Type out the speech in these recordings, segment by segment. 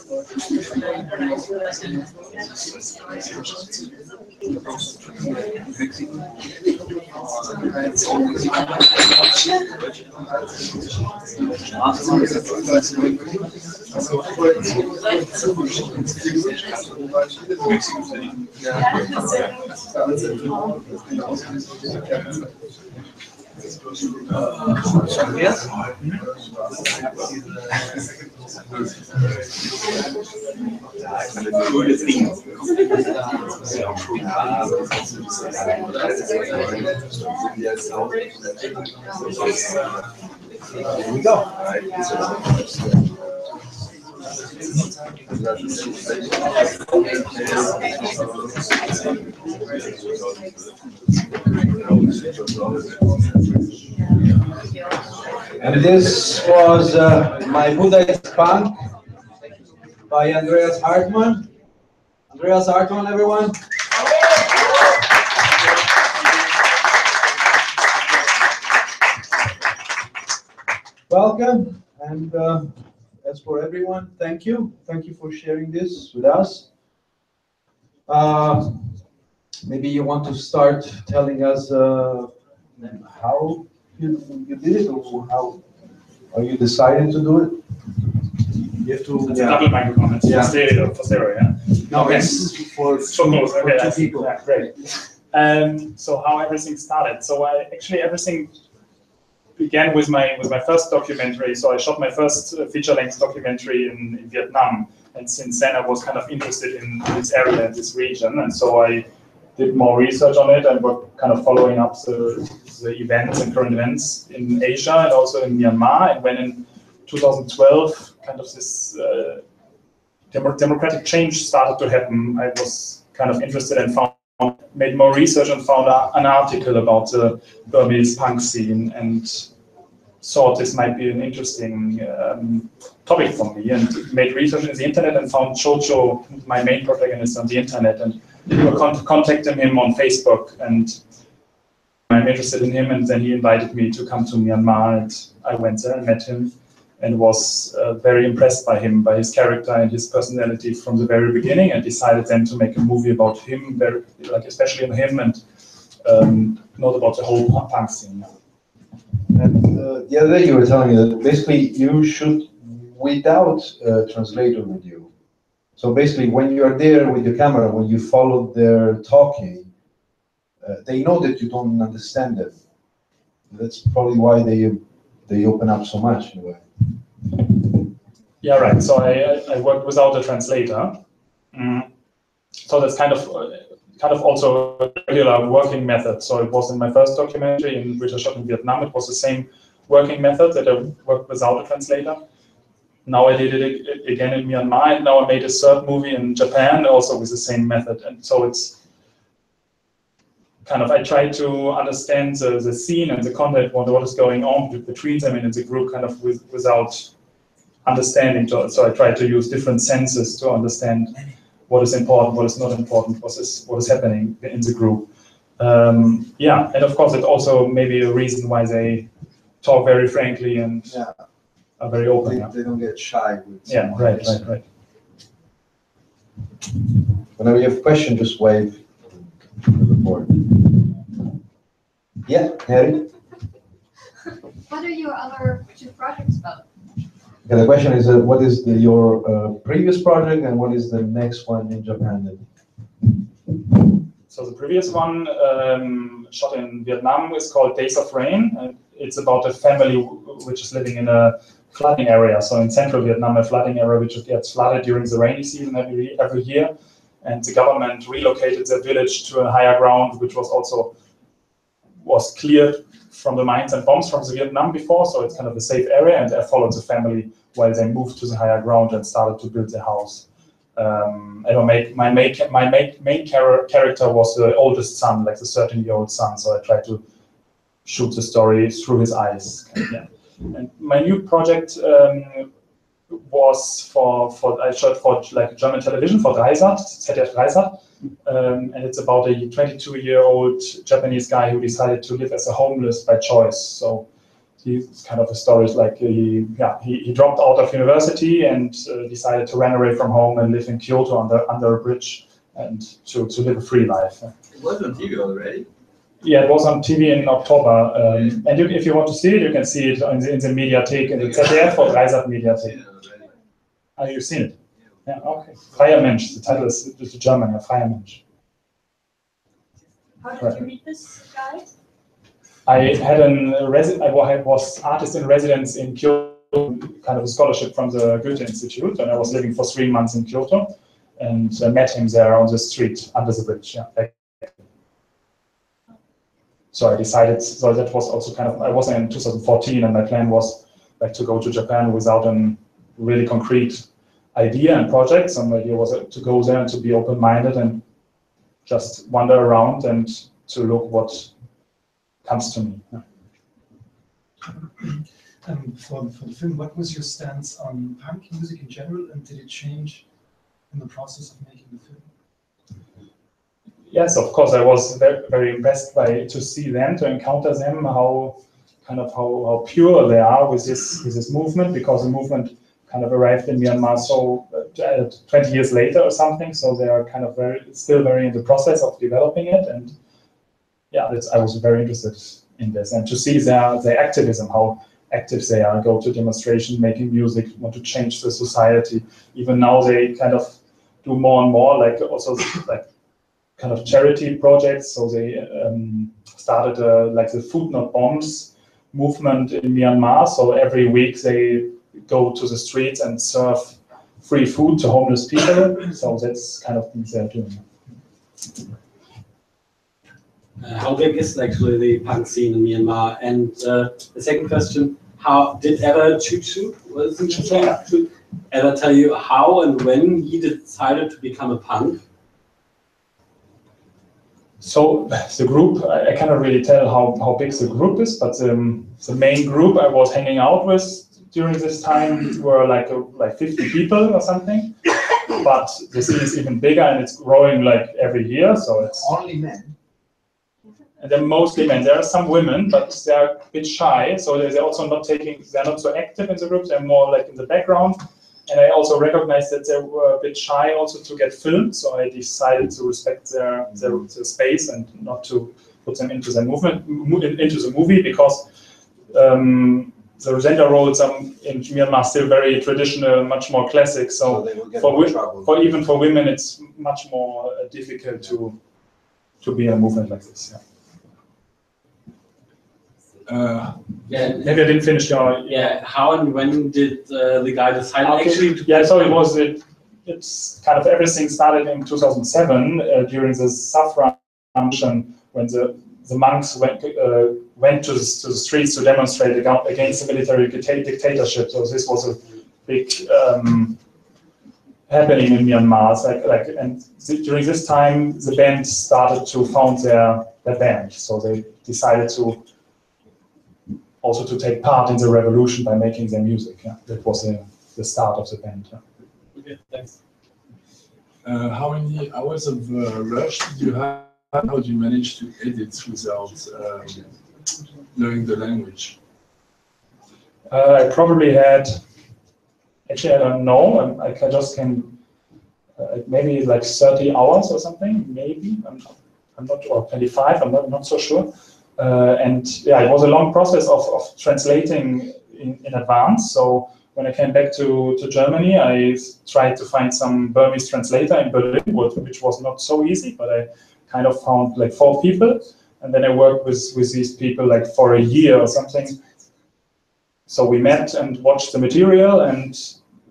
Here we go. And this was My Buddha is Punk by Andreas Hartman. Andreas Hartman, everyone. Welcome, and as for everyone, thank you. Thank you for sharing this with us. Maybe you want to start telling us how you did it, or how you decided to do it. You have to. It's a double microphone. It's for stereo, yeah. No, it's for two people. Yeah, great. So how everything started. So everything began with my first documentary. So I shot my first feature-length documentary in Vietnam, and since then I was kind of interested in this area, this region, and so I did more research on it and were kind of following up the events and current events in Asia and also in Myanmar. And when in 2012, kind of this democratic change started to happen, I was kind of interested and made more research and found an article about the Burmese punk scene and thought this might be an interesting topic for me, and made research in the internet and found Chocho, my main protagonist, on the internet, and contacted him on Facebook, and I'm interested in him, and then he invited me to come to Myanmar, and I went there and met him and was very impressed by him, by his character and his personality from the very beginning, and decided then to make a movie about him, especially on him, and not about the whole punk scene. And the other day you were telling me that basically you shoot without a translator with you. So basically when you are there with your camera, when you follow their talking, they know that you don't understand them. That's probably why they open up so much in a way. Yeah, right. So I worked without a translator. So that's kind of also a regular working method. So it was in my first documentary, which I shot in Vietnam. It was the same working method that I worked without a translator. Now I did it again in Myanmar, and now I made a third movie in Japan, also with the same method. And so it's kind of, I try to understand the scene and the content, what is going on between them and in the group, kind of without understanding. So I try to use different senses to understand what is important, what is not important, what is happening in the group. Yeah, and of course it also may be a reason why they talk very frankly and are very open. They don't get shy with someone. Right. Whenever you have a question, just wave to the board. Yeah, Harry? What are your other two projects about? Okay, the question is, what is your previous project and what is the next one in Japan? So the previous one shot in Vietnam is called Days of Rain. And it's about a family which is living in a flooding area. So in central Vietnam, a flooding area which gets flooded during the rainy season every year. And the government relocated their village to a higher ground, which was cleared from the mines and bombs from the Vietnam before. So it's kind of a safe area, and I followed the family while they moved to the higher ground and started to build their house. And my main character was the oldest son, like the 13-year-old son. So I tried to shoot the story through his eyes. Yeah. And my new project was I shot for like German television for Dreisat, ZDF Dreisat, and it's about a 22-year-old Japanese guy who decided to live as a homeless by choice. So he's kind of a story like he dropped out of university and decided to run away from home and live in Kyoto under a bridge and to live a free life. It was on TV already. Yeah, it was on TV in October, and if you want to see it, you can see it in the Mediathek, in the ZDF or Dreisat Mediathek. Have you seen it? Yeah, okay. Freier Mensch, the title is the German, Freier Mensch. How did you meet this guy? I had I was artist in residence in Kyoto, kind of a scholarship from the Goethe Institute, and I was living for 3 months in Kyoto, and met him there on the street under the bridge. Yeah. So I decided. So that was also kind of. I was in 2014, and my plan was like to go to Japan without a really concrete idea and project. So my idea was to go there and to be open-minded and just wander around and to look what comes to me. For the film, what was your stance on punk music in general, and did it change in the process of making the film? Yes, of course. I was very, very impressed to see them, to encounter them, how pure they are with this movement, because the movement kind of arrived in Myanmar 20 years later or something. So they are kind of still very in the process of developing it, and yeah, I was very interested in this, and to see their activism, how active they are, go to demonstration, making music, want to change the society. Even now they kind of do more and more, like also like kind of charity projects. So they started like the Food Not Bombs movement in Myanmar. So every week they go to the streets and serve free food to homeless people. So that's kind of things they're doing. How big is actually the punk scene in Myanmar? And the second question, how did ever Chuchu, ever tell you how and when he decided to become a punk? So the group, I cannot really tell how big the group is, but the main group I was hanging out with during this time were like 50 people or something. But the scene is even bigger and it's growing like every year. So it's Only men. And they're mostly men. There are some women, but they're a bit shy. So they're also they're not so active in the group. They're more like in the background. And I also recognized that they were a bit shy also to get filmed. So I decided to respect their space and not to put them into the movie, because the gender roles in Myanmar are still very traditional, much more classic. So even for women, it's much more difficult to be in a movement like this. Yeah. Maybe I didn't finish your. Yeah, how and when did the guy decide actually? Yeah, so it's kind of everything started in 2007 during the Saffron Revolution, when the monks went to the streets to demonstrate against the military dictatorship. So this was a big happening in Myanmar. And during this time, the band started to found their band. So they decided to also to take part in the revolution by making their music. Yeah. That was the start of the band. Yeah. Okay, thanks. How many hours of rush did you have? How do you manage to edit without knowing the language? I probably had, actually I don't know, I just can, maybe like 30 hours or something, maybe, I'm not, or 25, I'm not so sure. And yeah, it was a long process of translating in advance. So when I came back to Germany, I tried to find some Burmese translator in Berlin, which was not so easy, but I kind of found like 4 people. And then I worked with these people like for a year or something. So we met and watched the material and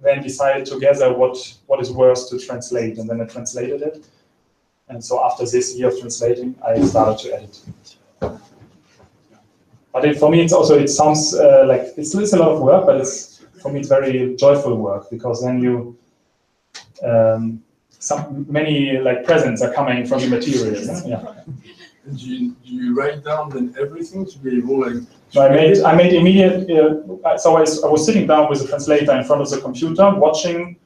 then decided together what is worth to translate. And then I translated it. And so after this year of translating, I started to edit. But for me, it sounds like it's a lot of work, but for me it's very joyful work, because then you many like presents are coming from the material. Yeah. And do you write down then everything to be able like? So I made immediate. So I was sitting down with a translator in front of the computer, watching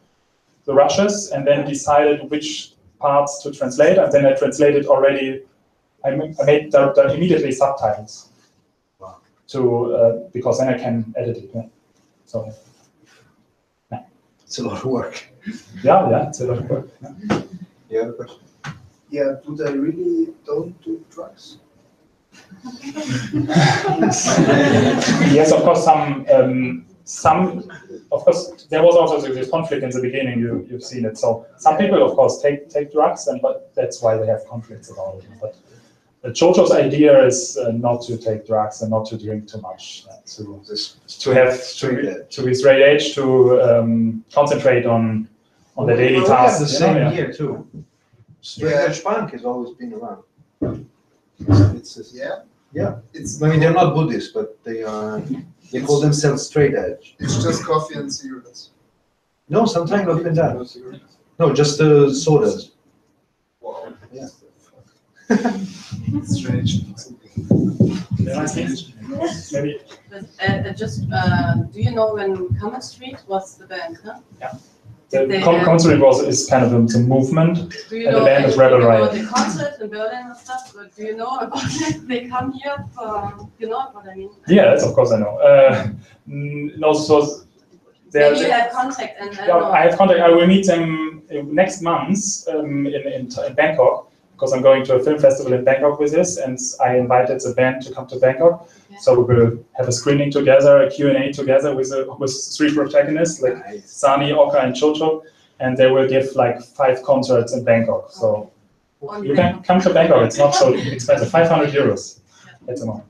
the rushes, and then decided which parts to translate, and then I translated already. I made immediately subtitles. to because then I can edit it. Yeah. So yeah. It's a lot of work. Yeah, it's a lot of work. Yeah. You have a question? Yeah, do they really don't do drugs? Yes, of course. Of course, there was also this conflict in the beginning. You've seen it. So some people, of course, take drugs, but that's why they have conflicts about it. But Jojo's idea is not to take drugs and not to drink too much. To be straight edge, to concentrate on the daily tasks. We have the same here too. Straight edge punk has always been around. Yeah. It's I mean, they're not Buddhists, but they call themselves straight edge. It's just coffee and cigarettes. No, sometimes not even that. No, just sodas. Wow. Yeah. Strange. Maybe. Do you know when Common Street was the band? Huh? Yeah. The Common Street is kind of the movement, and the band is Rebel Riot. The concert in Berlin and stuff. But do you know about it? They come here for, you know what I mean? Yes, of course I know. No, so maybe you have contact and I have contact. I will meet them next month in Bangkok, because I'm going to a film festival in Bangkok with this, and I invited the band to come to Bangkok. Yeah. So we will have a screening together, a Q&A together with 3 protagonists, like Sani, Oka, and Jojo, and they will give like 5 concerts in Bangkok. So you can come to Bangkok. It's not so expensive, 500 euros at the moment.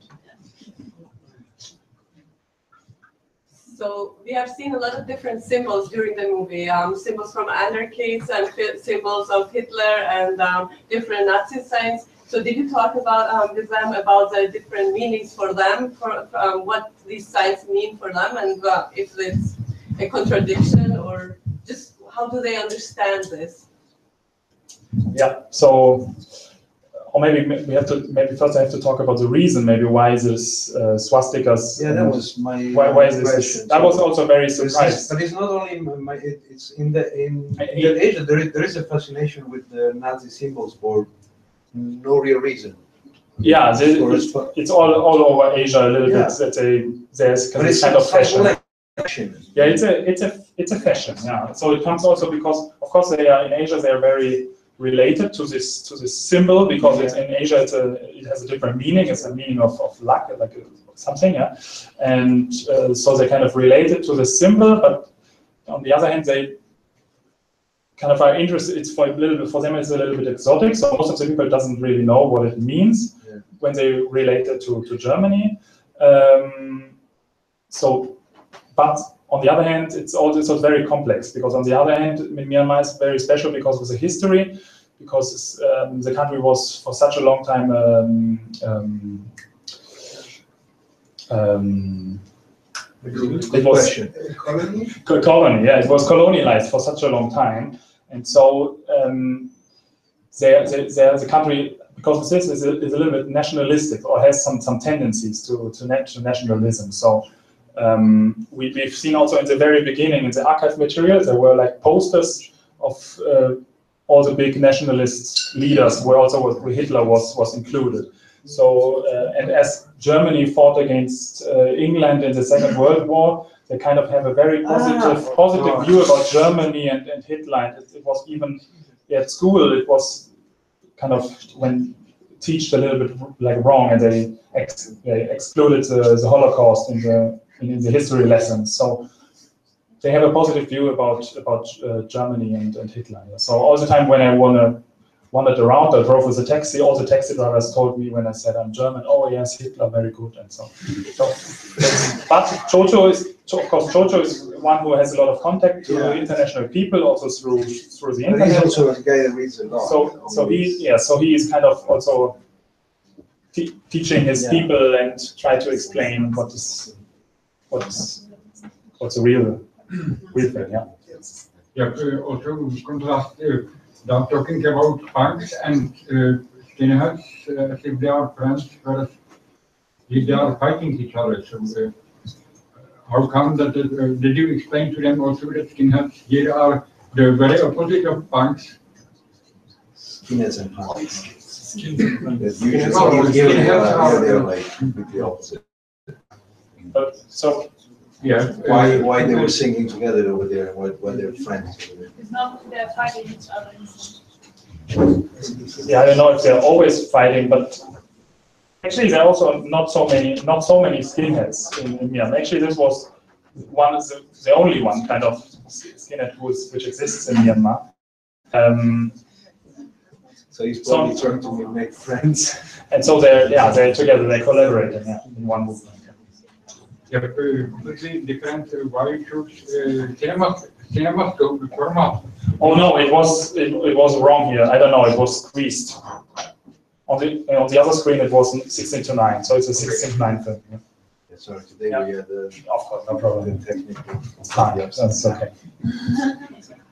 So we have seen a lot of different symbols during the movie, symbols from anarchists and symbols of Hitler and different Nazi signs. So did you talk about with them about the different meanings for them, for what these signs mean for them, and if it's a contradiction or just how do they understand this? Yeah. So. Or maybe we have to. Maybe first I have to talk about the reason. Maybe why this swastikas. Yeah, that was my. Why is this? I was also very surprised. But it's not only it's in Asia. There is a fascination with the Nazi symbols for no real reason. Yeah, it's all over Asia a little bit. There's kind of fashion. Like fashion. Yeah, it's a fashion. Yeah. So it comes also because of course they are in Asia. They are very related to this symbol, because it's in Asia it has a different meaning. It's a meaning of luck, like something, yeah. And so they kind of related to the symbol, but on the other hand they kind of are interested. It's for them it's a little bit exotic. So most of the people doesn't really know what it means when they relate it to Germany. But on the other hand, it's also very complex, because on the other hand, Myanmar is very special because of the history, because the country was for such a long time it was colony. Yeah, it was colonialized for such a long time, and so the country, because of this, is a little bit nationalistic, or has some tendencies to nationalism. So. We've seen also in the very beginning, in the archive material, there were like posters of all the big nationalist leaders, where Hitler was included. So, and as Germany fought against England in the Second World War, they kind of have a very positive view about Germany and Hitler. And it was even at school, it was kind of taught a little bit like wrong, and they excluded the Holocaust in the history lessons. So they have a positive view about Germany and Hitler. So all the time when I wandered around, I drove with a taxi. All the taxi drivers told me when I said I'm German, oh yes, Hitler, very good, and so. But Jojo is one who has a lot of contact to international people, also through the internet. But he's also a guy that reads a lot. So he is kind of also teaching his people and try to explain what's a real thing, yeah. Yeah, also contrast, talking about punks and skinheads, as if they are friends, whereas they are fighting each other. So how come that, did you explain to them also that skinheads here are the very opposite of punks? Skinheads and punks. Skinheads are like the opposite. So Yeah. Why they were singing together over there and why they're friends over there? It's not they're fighting each other. yeah, I don't know if they're always fighting, but actually there are also not so many skinheads in Myanmar. Actually, this was the only one kind of skinhead which exists in Myanmar. So he's probably trying to make friends. And so they're together, they're collaborating in one movement. Yeah, completely different. Why choose cinemascope format? Oh no, it was wrong here. I don't know. It was squeezed. On the other screen, it was 16:9, so it's a 16:9 film. Yeah. Yeah, sorry, today we had Of course, no problem. the technical. That's okay.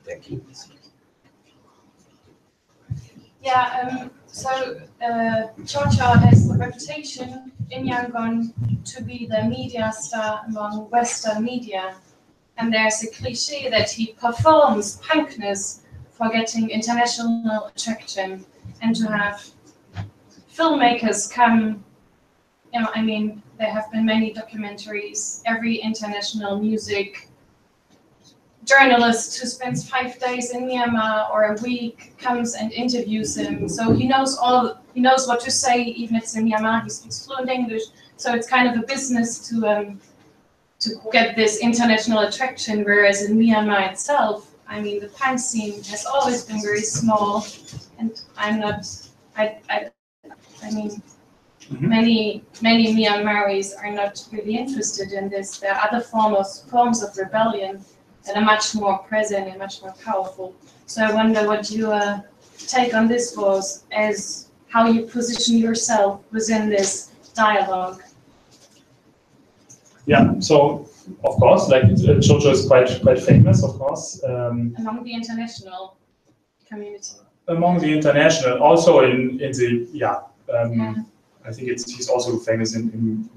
Thank you. Yeah, so Georgia has the reputation in Yangon to be the media star among Western media. And there's a cliche that he performs punkness for getting international attraction and to have filmmakers come, I mean, there have been many documentaries, every international music journalist who spends 5 days in Myanmar or a week comes and interviews him. So he knows what to say, even if it's in Myanmar, he speaks fluent English. So it's kind of a business to get this international attraction, whereas in Myanmar itself, I mean, the punk scene has always been very small, and many Myanmaris are not really interested in this. There are other forms of rebellion that are much more present and much more powerful. So I wonder what your take on this was, as how you position yourself within this dialogue. Yeah. So of course, like Jojo is quite famous, of course. Among the international community. Among the international, also in the I think he's also famous in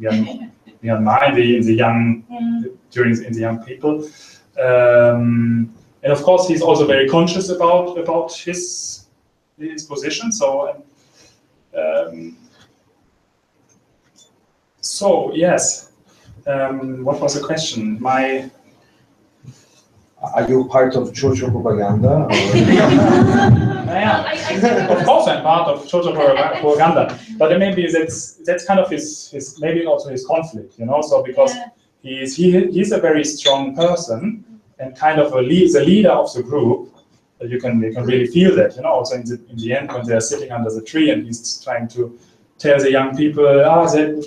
Myanmar, in the young in the young people. And of course, he's also very conscious about his position. So yes, what was the question? Are you part of Chocho propaganda? Of course, I'm part of Chocho propaganda, but maybe that's kind of his maybe also his conflict, So because he's a very strong person and kind of the leader of the group. You can really feel that, Also in the end when they're sitting under the tree and he's trying to tell the young people,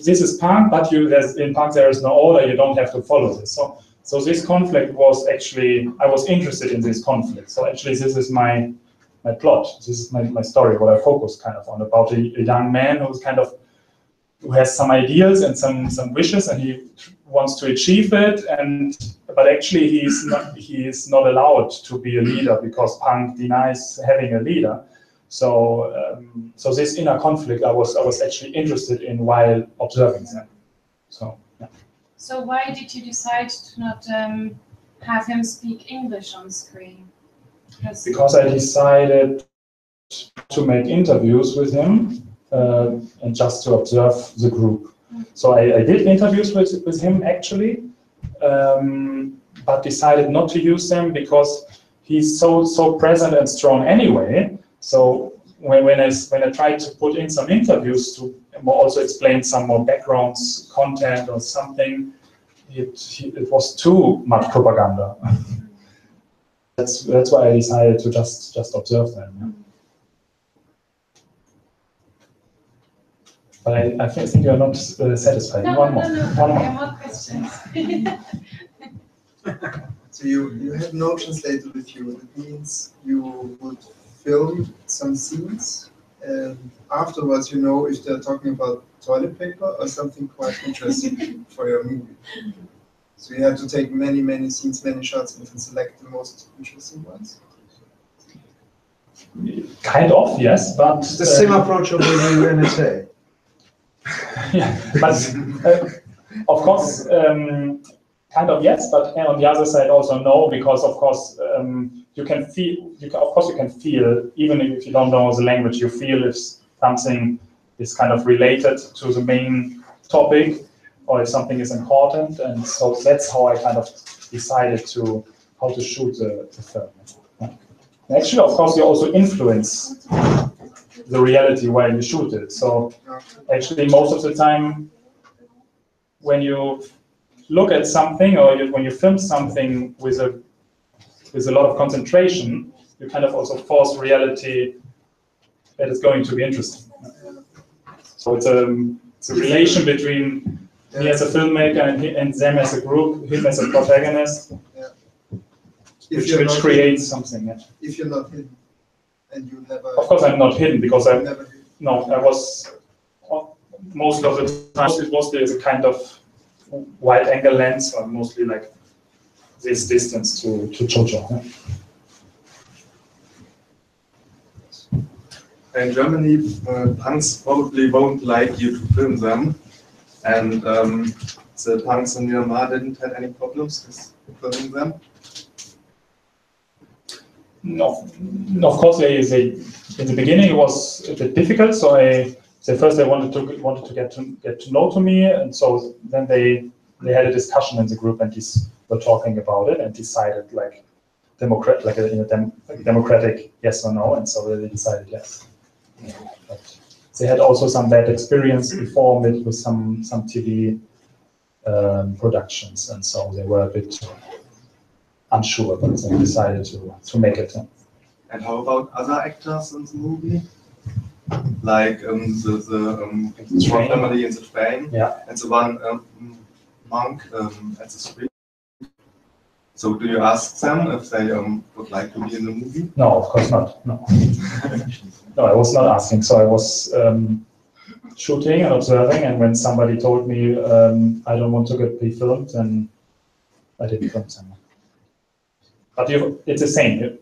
this is punk, but in punk there is no order. You don't have to follow this. So this conflict was actually, I was interested in this conflict. So actually this is my plot. This is my story, what I focus kind of on, about a young man who has some ideals and some wishes, and he wants to achieve it, but actually he is not allowed to be a leader because punk denies having a leader. So this inner conflict I was actually interested in while observing them. So yeah. So why did you decide to not have him speak English on screen? Because I decided to make interviews with him and just to observe the group. So I did interviews with him actually, but decided not to use them because he's so present and strong anyway. So when I tried to put in some interviews to also explain some more backgrounds, content or something, it was too much propaganda. That's why I decided to just observe them. Yeah. But I think you're not satisfied. No, One more. One more questions. So you have no translator with you. That means you would film some scenes, and afterwards you know if they're talking about toilet paper or something quite interesting for your movie. So you have to take many scenes, many shots, and select the most interesting ones. Kind of, yes, but It's the same approach of the NSA. yeah, but of course, kind of yes, but on the other side also no, because of course you can feel, even if you don't know the language, you feel if something is kind of related to the main topic. or if something is important. And so that's how I kind of decided how to shoot the film. And actually, of course, you also influence the reality while you shoot it. So actually, most of the time, when you look at something or when you film something with a lot of concentration, you kind of also force reality that is going to be interesting. So it's a relation between me as a filmmaker and them as a group, him as a protagonist, which creates something. Yeah. If you're not hidden, and you have a... Of course, I'm not hidden because I was most of the time it mostly as a kind of wide angle lens, or mostly like this distance to Jojo. Yeah. In Germany, punks probably won't like you to film them, and the punks in Myanmar didn't have any problems with filming them. No, of course they in the beginning it was a bit difficult. So first they wanted to get to know me, and so then they had a discussion in the group, and were talking about it and decided like in a democratic yes or no, and so they decided yes. But they had also some bad experience before with some TV productions, and so they were a bit unsure, but they decided to make it. And how about other actors in the movie? Like the strong family in the train, and the one monk at the street. So do you ask them if they would like to be in the movie? No, of course not. No. No, I was not asking. So I was shooting and observing, and when somebody told me I don't want to be filmed, then I didn't film them. But it's the same.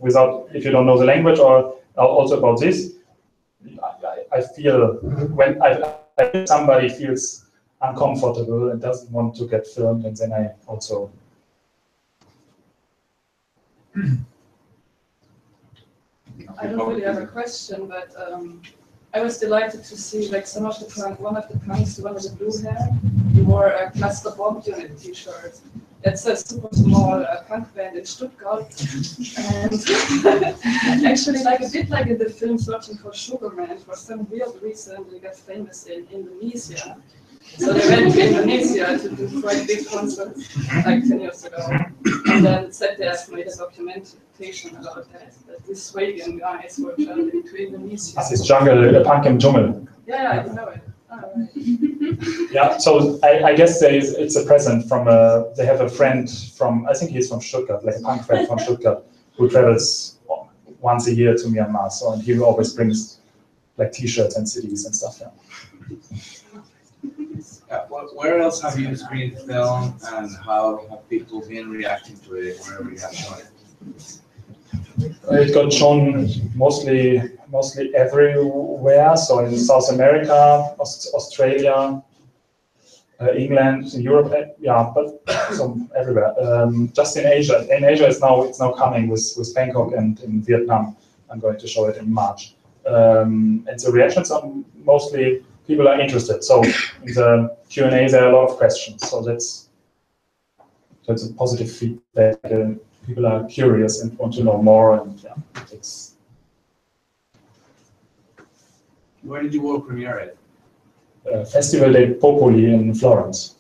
If you don't know the language, or also about this, I feel when somebody feels uncomfortable and doesn't want to get filmed, and then I also. I don't really have a question, but I was delighted to see like one of the punks, the one with the blue hair, he wore a Cluster Bomb Unit t-shirt. It's a super small punk band in Stuttgart, and actually, like a bit like in the film Searching for Sugar Man, for some weird reason they got famous in Indonesia. So they went to Indonesia to do quite big concerts like 10 years ago, and then ZDF made a documentation about that these Swabian guys were traveling to Indonesia. Das ist Jungle, Punk im Dschungel. Yeah, you know it. Yeah, so I guess it's a present from they have a friend from, I think he's from Stuttgart, like a punk friend from Stuttgart, who travels once a year to Myanmar. So, and he always brings like t-shirts and CDs and stuff. Yeah. Where else have you screened film, and how have people been reacting to it wherever you have shown it? It got shown mostly everywhere. So in South America, Australia, England, Europe, but everywhere. Just in Asia. In Asia, it's now coming with Bangkok, and in Vietnam. I'm going to show it in March. And the reactions are mostly people are interested. So in the Q&A, there are a lot of questions. So that's a positive feedback. People are curious and want to know more, and it's. Where did you world premiere it? Festival dei Popoli in Florence.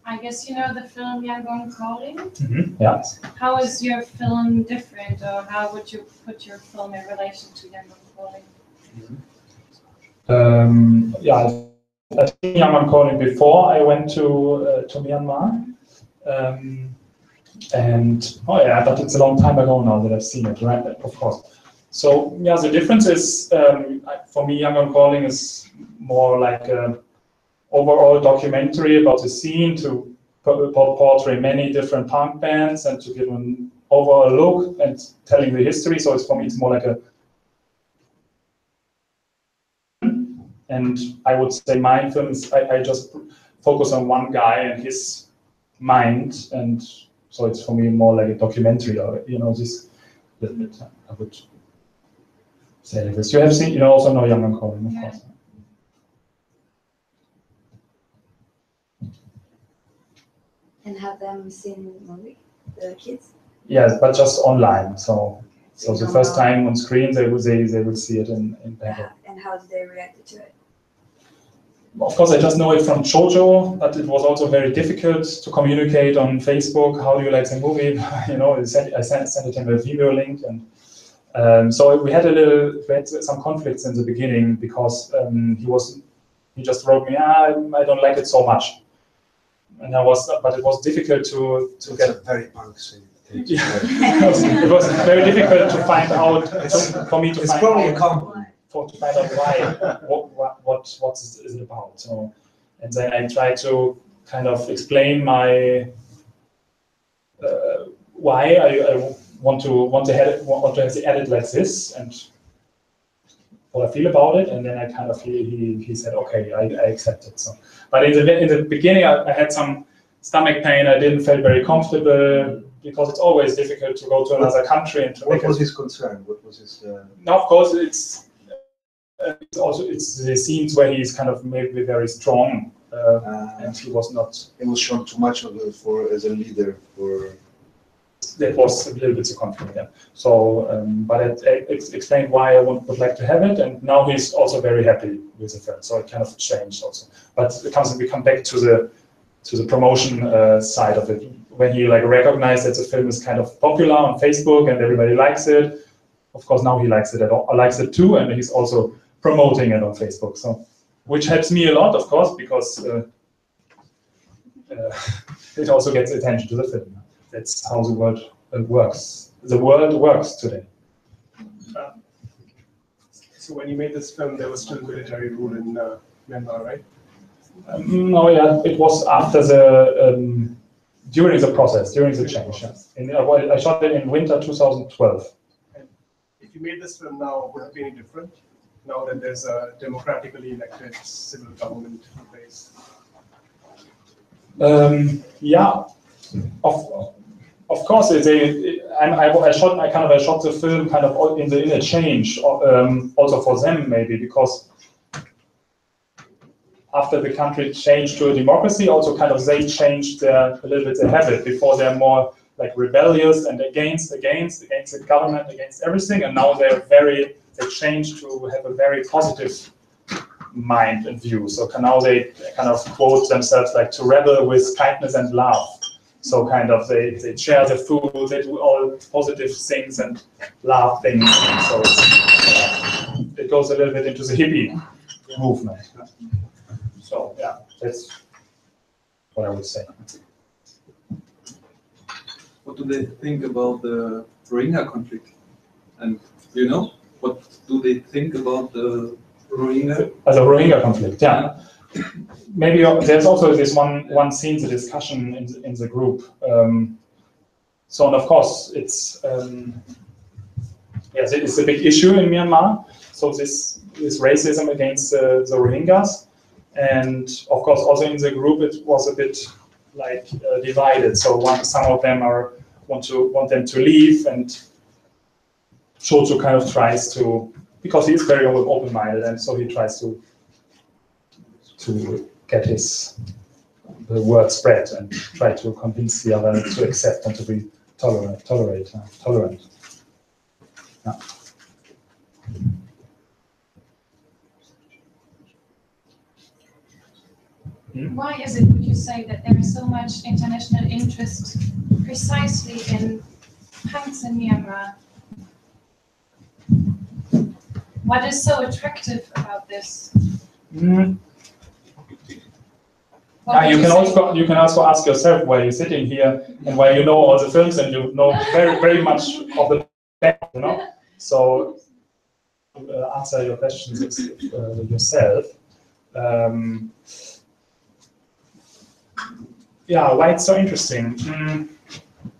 I guess you know the film Yangon Calling? Mm-hmm. Yeah. How is your film different, or how would you put your film in relation to Yangon Calling? I've seen Yangon Calling before I went to Myanmar. But it's a long time ago now that I've seen it, right? Of course. So the difference is, for me, Yangon Calling is more like an overall documentary about the scene, to portray many different punk bands and to give an overall look and telling the history. So for me, it's more like a. And I would say my film is, I just focus on one guy and his mind, and so it's for me more like a documentary, or this little bit. say this. You have seen, you also know Young and Cold, of course. And have them seen the movie, the kids? Yes, but just online. So the first time on screen, they would see it in Bangkok. And how did they react to it? Of course, I just know it from Jojo, but it was also very difficult to communicate on Facebook. How do you like the movie? You know, I sent him a video link, and so we had some conflicts in the beginning because he just wrote me, I don't like it so much, and but it was difficult to get. a very punk scene. It was very difficult to find out for me to it's find probably out. A compliment. To find out what is it about. So, and then I try to kind of explain my why I want to have the edit like this and what I feel about it. And then I kind of he said, okay, I accept it. So, but in the beginning I had some stomach pain. I didn't feel very comfortable because it's always difficult to go to another country and to. What was his concern? What was his? Now, of course, it's the scenes where he's kind of maybe very strong, and he was not. It was shown too much of it as a leader for. That was a little bit of conflict, yeah. So, but it explained why I would like to have it, and now he's also very happy with the film. So it kind of changed also. But we come back to the promotion side of it. When he recognized that the film is kind of popular on Facebook and everybody likes it. Of course, now he likes it too, and he's also promoting it on Facebook. So, which helps me a lot, of course, because it also gets attention to the film. That's how the world works. The world works today. So when you made this film, there was still military rule in Myanmar, right? No, yeah, it was after during the process, during the change. Yeah. I shot it in winter 2012. If you made this film now, would it be any different? Now that there's a democratically elected civil government in place? Yeah, of course. I shot the film kind of in a change, also for them maybe because after the country changed to a democracy, also kind of they changed a little bit their habit. Before they're more like rebellious and against the government, against everything, and now they changed to have a very positive mind and view. So now they kind of quote themselves like to rebel with kindness and love. So kind of they share the food, they do all positive things and love things. So it goes a little bit into the hippie movement. So yeah, that's what I would say. What do they think about the Rohingya conflict? And what do they think about the Rohingya? The Rohingya conflict, yeah. Maybe there's also this one scene, the discussion in the group. So and of course it's it's a big issue in Myanmar. So this racism against the Rohingyas, and of course also in the group it was a bit like divided. So some of them want them to leave, and Shoto kind of tries to, because he is very open-minded, and so he tries to get the word spread and try to convince the other to accept and to be tolerant. Yeah. Why is it, would you say, that there is so much international interest precisely in punks in Myanmar? What is so attractive about this? You can also ask yourself while you're sitting here and while you know all the films and you know very, very much of the background, So answer your questions yourself. Yeah, why it's so interesting?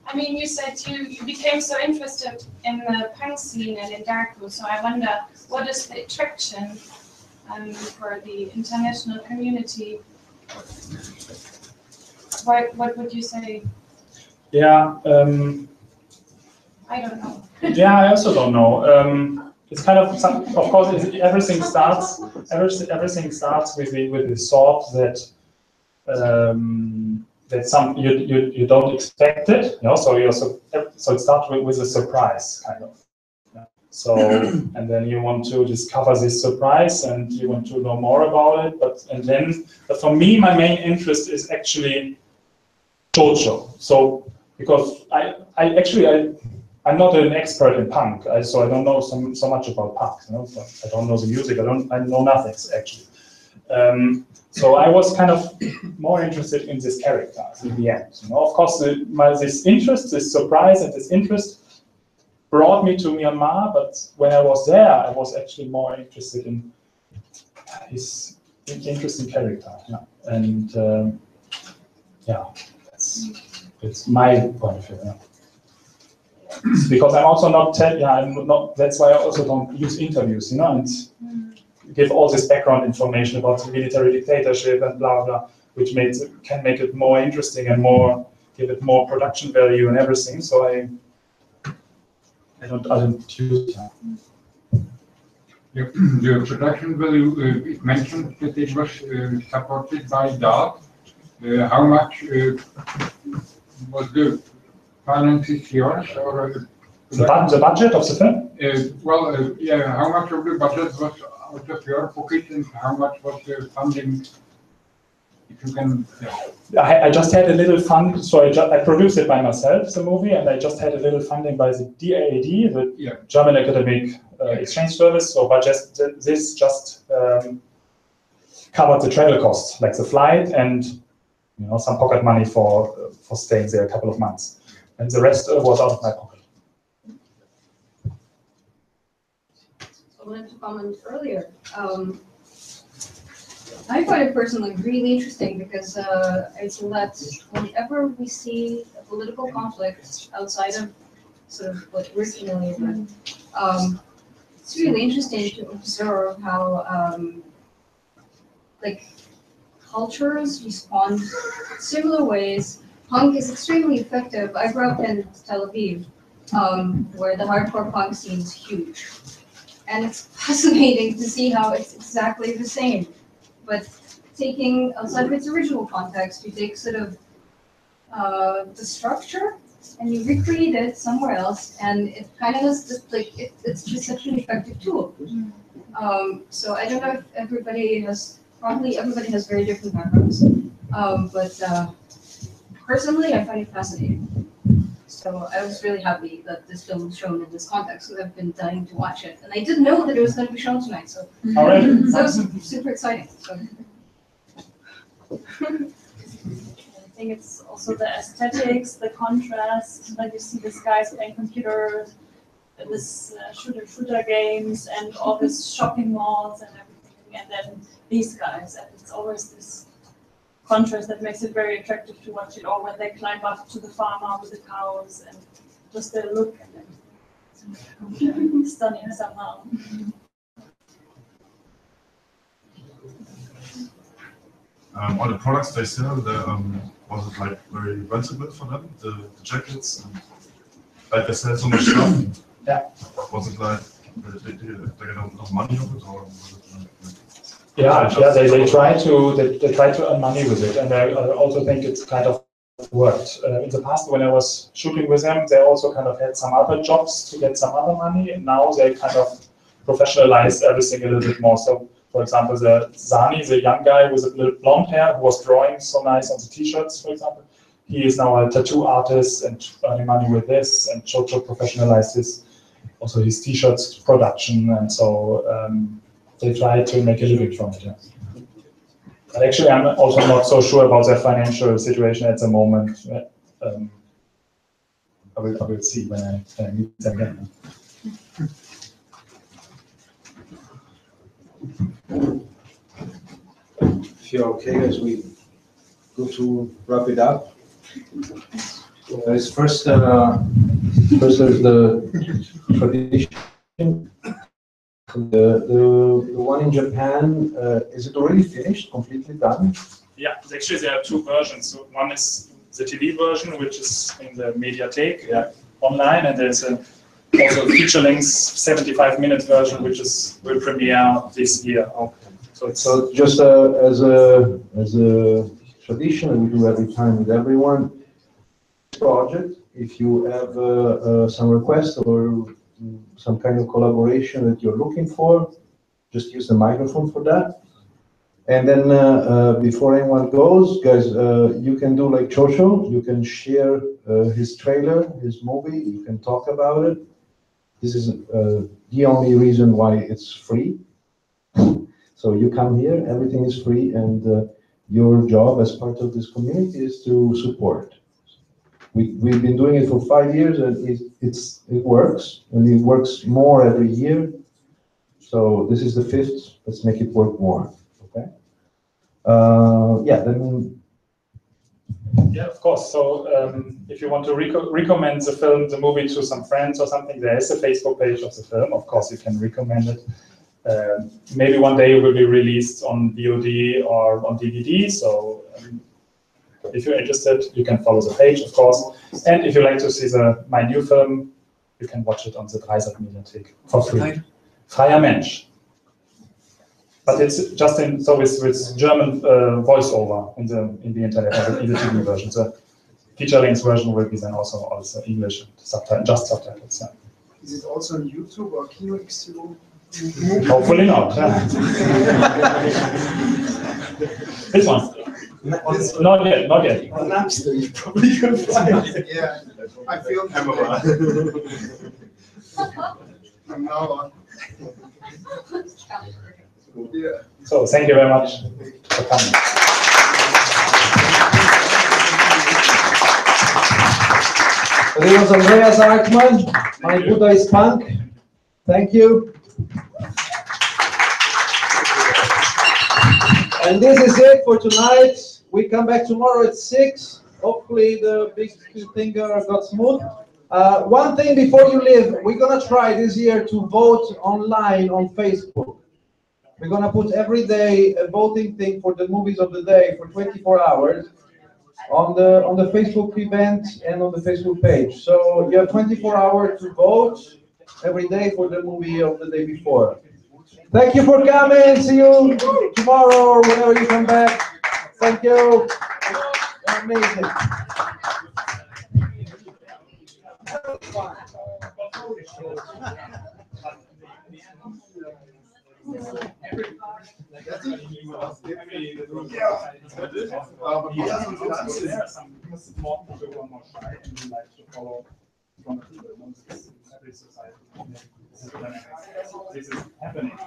I mean, you said you became so interested in the punk scene and in Darko, so I wonder, what is the attraction for the international community? What would you say? Yeah. I don't know. Yeah, I also don't know. it's kind of of course everything starts with the thought that that you don't expect it, you know. So it starts with a surprise kind of. Yeah. So and then you want to discover this surprise and you want to know more about it. But for me, my main interest is actually shoujo. So because I'm not an expert in punk, so I don't know so much about punk. You know? So I don't know the music. I know nothing actually. So I was kind of more interested in this character in the end. You know? Of course, this interest, this surprise, and this interest brought me to Myanmar. But when I was there, I was actually more interested in his interesting character. Yeah. And yeah, it's my point of view. Yeah. Because I'm also not, I'm not. That's why I also don't use interviews, you know, and give all this background information about the military dictatorship and blah blah, which can make it more interesting and give it more production value and everything. So I don't use that. The production value, it mentioned that it was supported by DART. How much was the finances yours, or the budget of the film? Yeah. How much of the budget was out of your pocket, and how much was the funding? If you can. Yeah. I just had a little fund, so I produced it by myself, the movie, and I just had a little funding by the DAAD, the German Academic Exchange Service. So, but this just covered the travel costs, like the flight and some pocket money for staying there a couple of months, and the rest was out of my pocket. I wanted to comment earlier. I find it personally really interesting because I feel that whenever we see a political conflict outside of sort of what we're familiar with, it's really interesting to observe how cultures respond similar ways. Punk is extremely effective. I grew up in Tel Aviv, where the hardcore punk scene is huge. And it's fascinating to see how it's exactly the same. But taking outside of its original context, you take sort of the structure and you recreate it somewhere else, and it kind of is just it's just such an effective tool. So I don't know if everybody has very different backgrounds, but personally, I find it fascinating. So I was really happy that this film was shown in this context, because I've been dying to watch it, and I didn't know that it was going to be shown tonight. So that was super exciting. So. I think it's also the aesthetics, the contrast, like you see these guys playing computers, this shooter games, and all these shopping malls and everything, and then these guys, and it's always this contrast that makes it very attractive to watch it, or when they climb up to the farmer with the cows, and just their look and everything. Stunning somehow. All the products they sell, was it like very rentable for them? The jackets, and, like they sell so much stuff. Yeah. Was it like they get enough money of it, or was it like? They try to earn money with it, and I also think it's kind of worked. In the past, when I was shooting with them, they also kind of had some other jobs to get some other money, and now they kind of professionalized everything a little bit more. So, for example, the Zani, the young guy with a little blonde hair who was drawing so nice on the t-shirts, for example, he is now a tattoo artist and earning money with this, and Chocho professionalized his t-shirts production, and so they try to make a living from it. Yeah. But actually, I'm also not so sure about their financial situation at the moment. I will see when I meet them again. If you're okay, as we go to wrap it up, first there's the tradition. The one in Japan, is it already finished, completely done? Yeah, actually there are two versions. So one is the TV version, which is in the Mediathek online, and there's a also feature length 75-minute version, which will premiere this year. So just as a tradition we do every time with everyone, project, if you have some request or some kind of collaboration that you're looking for, just use the microphone for that. And then before anyone goes, guys, you can do like Chocho, you can share his trailer, his movie, you can talk about it. This is the only reason why it's free. So you come here, everything is free, and your job as part of this community is to support. We've been doing it for 5 years, and it works, and it works more every year. So this is the 5th. Let's make it work more. Okay. Yeah. Then. Yeah, of course. So if you want to recommend the movie to some friends or something, there is a Facebook page of the film. Of course, you can recommend it. Maybe one day it will be released on VOD or on DVD. So if you're interested, you can follow the page, of course. And if you like to see my new film, you can watch it on the Dreisat-Mediathek for free. Freier Mensch. But it's just with German voiceover in the internet, in the TV version. The feature-length version will be then also English subtitle, just subtitles. Yeah. Is it also on YouTube or KinoXU? Hopefully not. This one. Not yet, not yet. On Napster, you probably can find it. Yeah, I feel from now on. Yeah. So thank you very much for coming. So this was Andreas Hartman. My Buddha is punk. Thank you. And this is it for tonight. We come back tomorrow at 6. Hopefully the big thing got smooth. One thing before you leave, we're gonna try this year to vote online on Facebook. We're gonna put every day a voting thing for the movies of the day for 24 hours on the Facebook event and on the Facebook page. So you have 24 hours to vote every day for the movie of the day before. Thank you for coming. See you tomorrow or whenever you come back. Thank you. Amazing. This is happening.